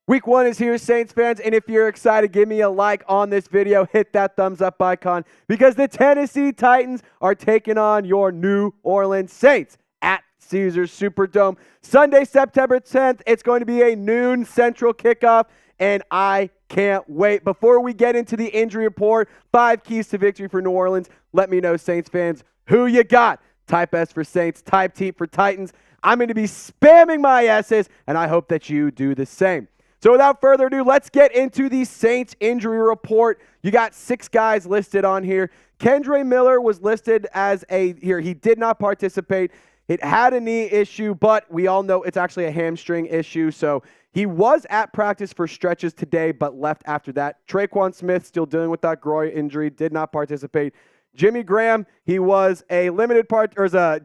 Week 1 is here, Saints fans, and if you're excited, give me a like on this video. Hit that thumbs up icon because the Tennessee Titans are taking on your New Orleans Saints at Caesars Superdome. Sunday, September 10th, it's going to be a noon Central kickoff, and I can't wait. Before we get into the injury report, 5 keys to victory for New Orleans, let me know, Saints fans, who you got. Type S for Saints, type T for Titans. I'm going to be spamming my S's, and I hope that you do the same. So without further ado, let's get into the Saints injury report. You got 6 guys listed on here. Kendre Miller was listed as he did not participate. It had a knee issue, but we all know it's actually a hamstring issue. So he was at practice for stretches today, but left after that. Tre'Quan Smith still dealing with that groin injury, did not participate. Jimmy Graham, he was a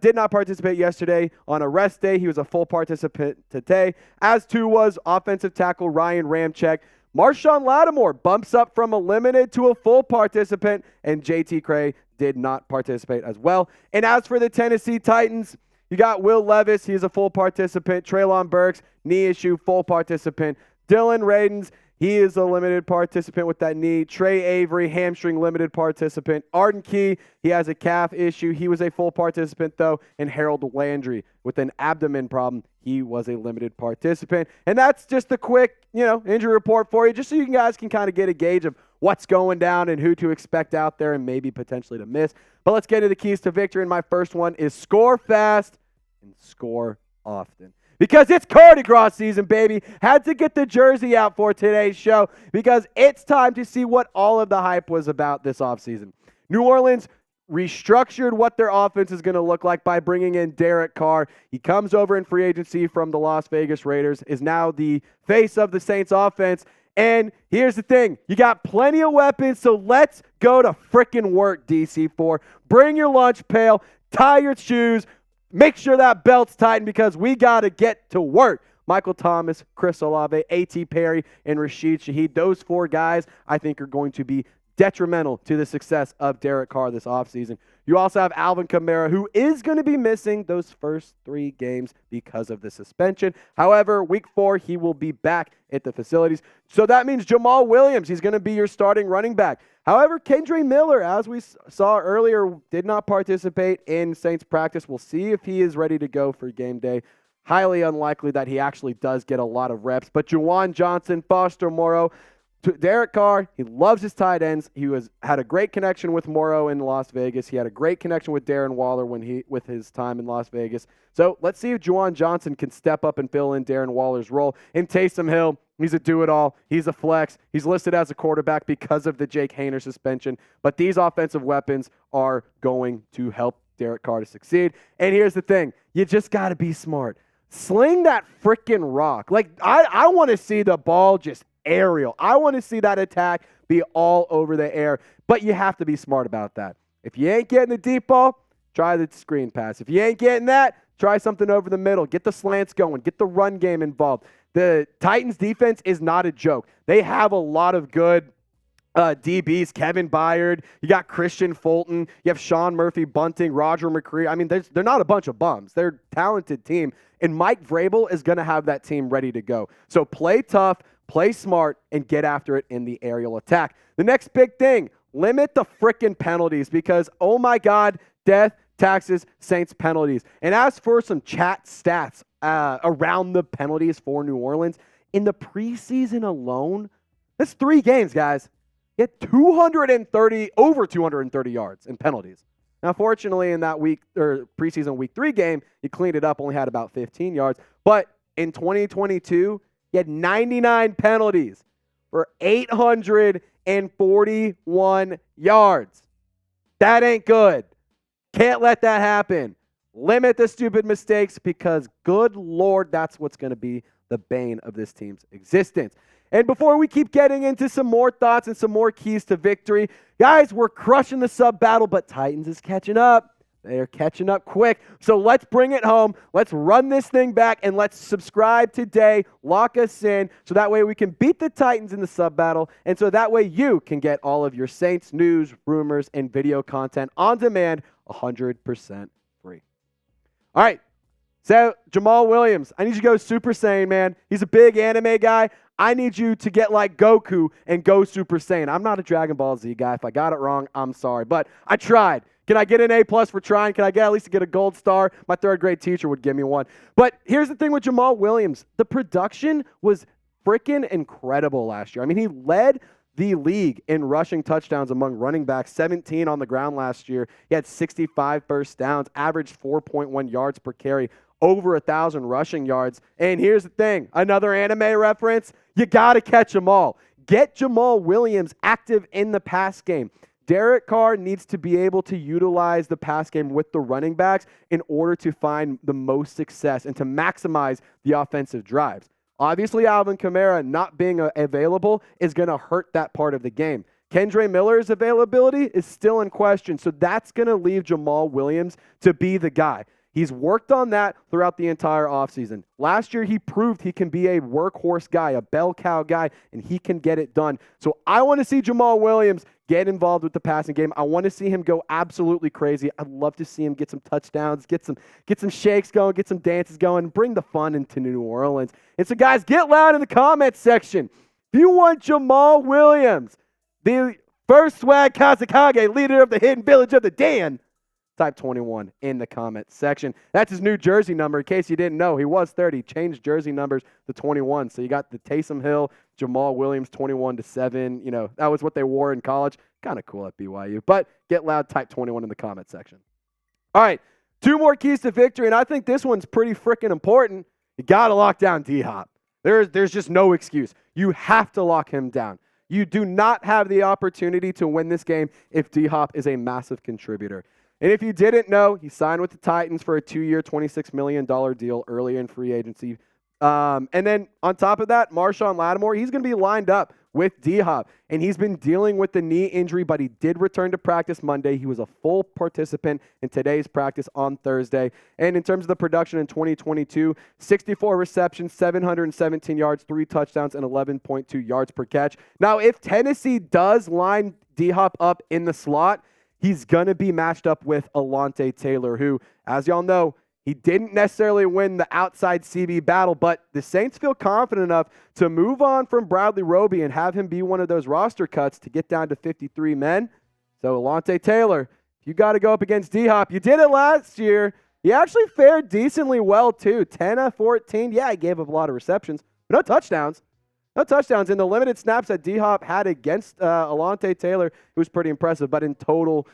did not participate yesterday on a rest day. He was a full participant today, as too was offensive tackle Ryan Ramczyk. Marshon Lattimore bumps up from a limited to a full participant, and JT Cray did not participate as well. And as for the Tennessee Titans, you got Will Levis, he's a full participant. Treylon Burks, knee issue, full participant. Dillon Radunz, he is a limited participant with that knee. Tre Avery, hamstring limited participant. Arden Key, he has a calf issue. He was a full participant, though. And Harold Landry with an abdomen problem. He was a limited participant. And that's just a quick, injury report for you, just so you guys can kind of get a gauge of what's going down and who to expect out there and maybe potentially to miss. But let's get into the keys to victory. And my first one is score fast and score often. Because it's Mardi Gras season, baby. Had to get the jersey out for today's show because it's time to see what all of the hype was about this offseason. New Orleans restructured what their offense is going to look like by bringing in Derek Carr. He comes over in free agency from the Las Vegas Raiders, is now the face of the Saints offense. And here's the thing. You got plenty of weapons, so let's go to frickin' work, DC4. Bring your lunch pail, tie your shoes, make sure that belt's tightened because we got to get to work. Michael Thomas, Chris Olave, A.T. Perry, and Rashid Shaheed. Those 4 guys, I think, are going to be detrimental to the success of Derek Carr this offseason. You also have Alvin Kamara, who is going to be missing those first 3 games because of the suspension. However, week 4, he will be back at the facilities. So that means Jamal Williams, he's going to be your starting running back. However, Kendre Miller, as we saw earlier, did not participate in Saints practice. We'll see if he is ready to go for game day. Highly unlikely that he actually does get a lot of reps. But Juwan Johnson, Foster Moreau, Derek Carr, he loves his tight ends. He had a great connection with Moreau in Las Vegas. He had a great connection with Darren Waller with his time in Las Vegas. So let's see if Juwan Johnson can step up and fill in Darren Waller's role. And Taysom Hill, he's a do-it-all. He's a flex. He's listed as a quarterback because of the Jake Haener suspension. But these offensive weapons are going to help Derek Carr to succeed. And here's the thing. You just got to be smart. Sling that freaking rock. Like, I want to see the ball just aerial. I want to see that attack be all over the air. But you have to be smart about that. If you ain't getting the deep ball, try the screen pass. If you ain't getting that, try something over the middle. Get the slants going. Get the run game involved. The Titans defense is not a joke. They have a lot of good DBs, Kevin Byard, you got Christian Fulton, you have Sean Murphy Bunting, Roger McCree. I mean, they're not a bunch of bums. They're a talented team, and Mike Vrable is going to have that team ready to go. So play tough, play smart, and get after it in the aerial attack. The next big thing, limit the frickin' penalties because, oh my God, death, taxes, Saints penalties. And as for some chat stats around the penalties for New Orleans, in the preseason alone, that's 3 games, guys. He had over 230 yards in penalties. Now, fortunately, in that preseason week 3 game, he cleaned it up, only had about 15 yards. But in 2022, he had 99 penalties for 841 yards. That ain't good. Can't let that happen. Limit the stupid mistakes because, good Lord, that's what's going to be the bane of this team's existence. And before we keep getting into some more thoughts and some more keys to victory, guys, we're crushing the sub battle, but Titans is catching up. They're catching up quick. So let's bring it home. Let's run this thing back, and let's subscribe today. Lock us in so that way we can beat the Titans in the sub battle, and so that way you can get all of your Saints news, rumors, and video content on demand 100% free. All right. So, Jamal Williams, I need you to go Super Saiyan, man. He's a big anime guy. I need you to get like Goku and go Super Saiyan. I'm not a Dragon Ball Z guy. If I got it wrong, I'm sorry. But I tried. Can I get an A+ for trying? Can I get at least get a gold star? My third grade teacher would give me one. But here's the thing with Jamal Williams. The production was freaking incredible last year. I mean, he led the league in rushing touchdowns among running backs, 17 on the ground last year. He had 65 first downs, averaged 4.1 yards per carry, over 1,000 rushing yards. And here's the thing, another anime reference, you got to catch them all. Get Jamal Williams active in the pass game. Derek Carr needs to be able to utilize the pass game with the running backs in order to find the most success and to maximize the offensive drives. Obviously, Alvin Kamara not being available is going to hurt that part of the game. Kendre Miller's availability is still in question, so that's going to leave Jamal Williams to be the guy. He's worked on that throughout the entire offseason. Last year, he proved he can be a workhorse guy, a bell cow guy, and he can get it done. So I want to see Jamal Williams get involved with the passing game. I want to see him go absolutely crazy. I'd love to see him get some touchdowns, get some shakes going, get some dances going, bring the fun into New Orleans. And so, guys, get loud in the comments section. If you want Jamal Williams, the first swag Kazakage, leader of the hidden village of the Dan, type 21 in the comments section. That's his new jersey number. In case you didn't know, he was 30. Changed jersey numbers to 21. So you got the Taysom Hill, Jamal Williams, 21-7. You know, that was what they wore in college. Kind of cool at BYU. But get loud, type 21 in the comments section. All right, 2 more keys to victory, and I think this one's pretty freaking important. You got to lock down D-Hop. There's just no excuse. You have to lock him down. You do not have the opportunity to win this game if D-Hop is a massive contributor. And if you didn't know, he signed with the Titans for a 2-year, $26 million deal early in free agency. And then on top of that, Marshon Lattimore, he's going to be lined up with D-Hop. And he's been dealing with the knee injury, but he did return to practice Monday. He was a full participant in today's practice on Thursday. And in terms of the production in 2022, 64 receptions, 717 yards, 3 touchdowns, and 11.2 yards per catch. Now, if Tennessee does line D-Hop up in the slot, he's going to be matched up with Alontae Taylor, who, as y'all know, he didn't necessarily win the outside CB battle, but the Saints feel confident enough to move on from Bradley Roby and have him be one of those roster cuts to get down to 53 men. So Alontae Taylor, if you got to go up against D-Hop, you did it last year. He actually fared decently well, too. 10 of 14. Yeah, he gave up a lot of receptions, but no touchdowns. No touchdowns. In the limited snaps that D-Hop had against Alontae Taylor, it was pretty impressive. But in totality,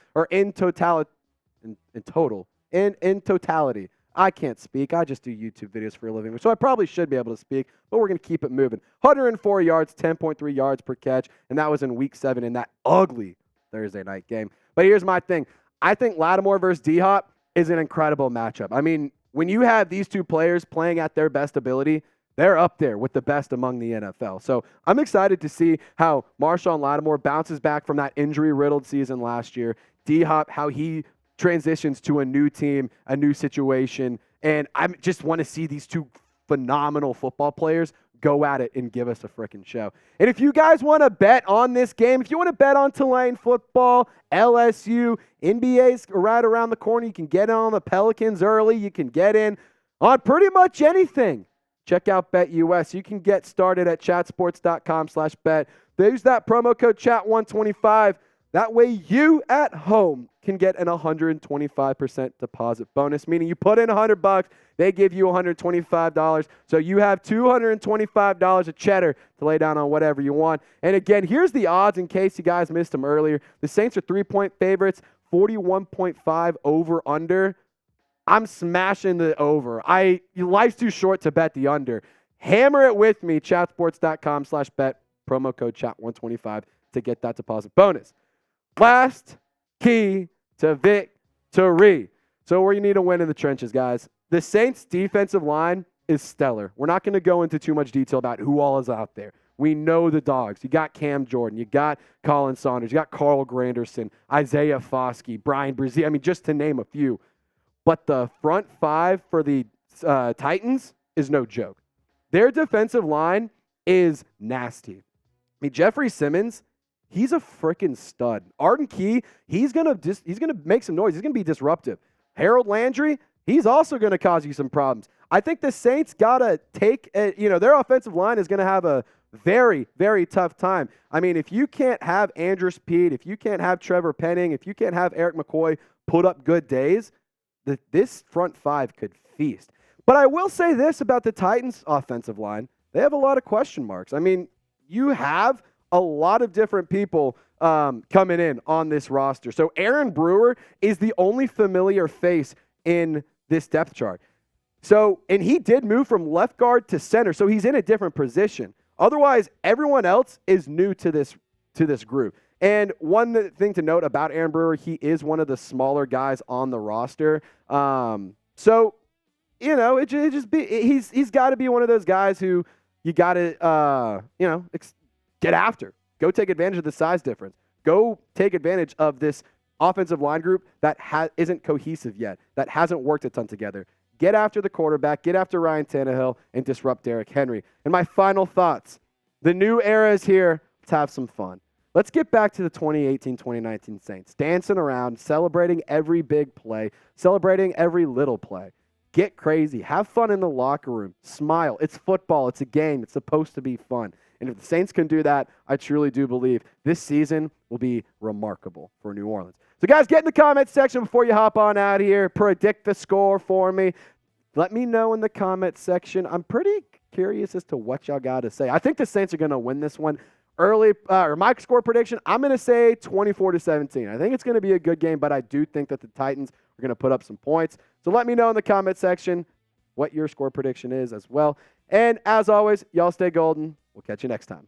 I can't speak. I just do YouTube videos for a living, so I probably should be able to speak, but we're going to keep it moving. 104 yards, 10.3 yards per catch, and that was in Week 7 in that ugly Thursday night game. But here's my thing. I think Lattimore versus D-Hop is an incredible matchup. I mean, when you have these two players playing at their best ability, they're up there with the best among the NFL. So I'm excited to see how Marshon Lattimore bounces back from that injury-riddled season last year. D-Hop, how he transitions to a new team, a new situation. And I just want to see these two phenomenal football players go at it and give us a freaking show. And if you guys want to bet on this game, if you want to bet on Tulane football, LSU, NBA's right around the corner, you can get in on the Pelicans early. You can get in on pretty much anything. Check out BetUS. You can get started at chatsports.com/bet. Use that promo code CHAT125. That way you at home can get an 125% deposit bonus, meaning you put in $100, they give you $125. So you have $225 of cheddar to lay down on whatever you want. And again, here's the odds in case you guys missed them earlier. The Saints are 3-point favorites, 41.5 over under. I'm smashing the over. Life's too short to bet the under. Hammer it with me, chatsports.com/bet, promo code chat125 to get that deposit bonus. Last key to victory. So where you need to win in the trenches, guys. The Saints' defensive line is stellar. We're not going to go into too much detail about who all is out there. We know the dogs. You got Cam Jordan. You got Colin Saunders. You got Carl Granderson, Isaiah Foskey, Brian Brzee. I mean, just to name a few. But the front five for the Titans is no joke. Their defensive line is nasty. I mean, Jeffrey Simmons, he's a freaking stud. Arden Key, he's gonna make some noise. He's gonna be disruptive. Harold Landry, he's also going to cause you some problems. I think the Saints got to take, their offensive line is going to have a very, very tough time. I mean, if you can't have Andrus Peat, if you can't have Trevor Penning, if you can't have Eric McCoy put up good days, this front five could feast. But I will say this about the Titans' offensive line. They have a lot of question marks. I mean, you have a lot of different people coming in on this roster. So Aaron Brewer is the only familiar face in this depth chart. So, and he did move from left guard to center, so he's in a different position. Otherwise, everyone else is new to this group. And one thing to note about Aaron Brewer, he is one of the smaller guys on the roster. So, he's got to be one of those guys who you got to, get after. Go take advantage of the size difference. Go take advantage of this offensive line group that isn't cohesive yet, that hasn't worked a ton together. Get after the quarterback, get after Ryan Tannehill, and disrupt Derrick Henry. And my final thoughts, the new era is here. Let's have some fun. Let's get back to the 2018-2019 Saints, dancing around, celebrating every big play, celebrating every little play. Get crazy. Have fun in the locker room. Smile. It's football. It's a game. It's supposed to be fun. And if the Saints can do that, I truly do believe this season will be remarkable for New Orleans. So, guys, get in the comment section before you hop on out here. Predict the score for me. Let me know in the comment section. I'm pretty curious as to what y'all got to say. I think the Saints are going to win this one. My score prediction, I'm going to say 24-17. I think it's going to be a good game, but I do think that the Titans are going to put up some points. So let me know in the comment section what your score prediction is as well. And as always, y'all stay golden. We'll catch you next time.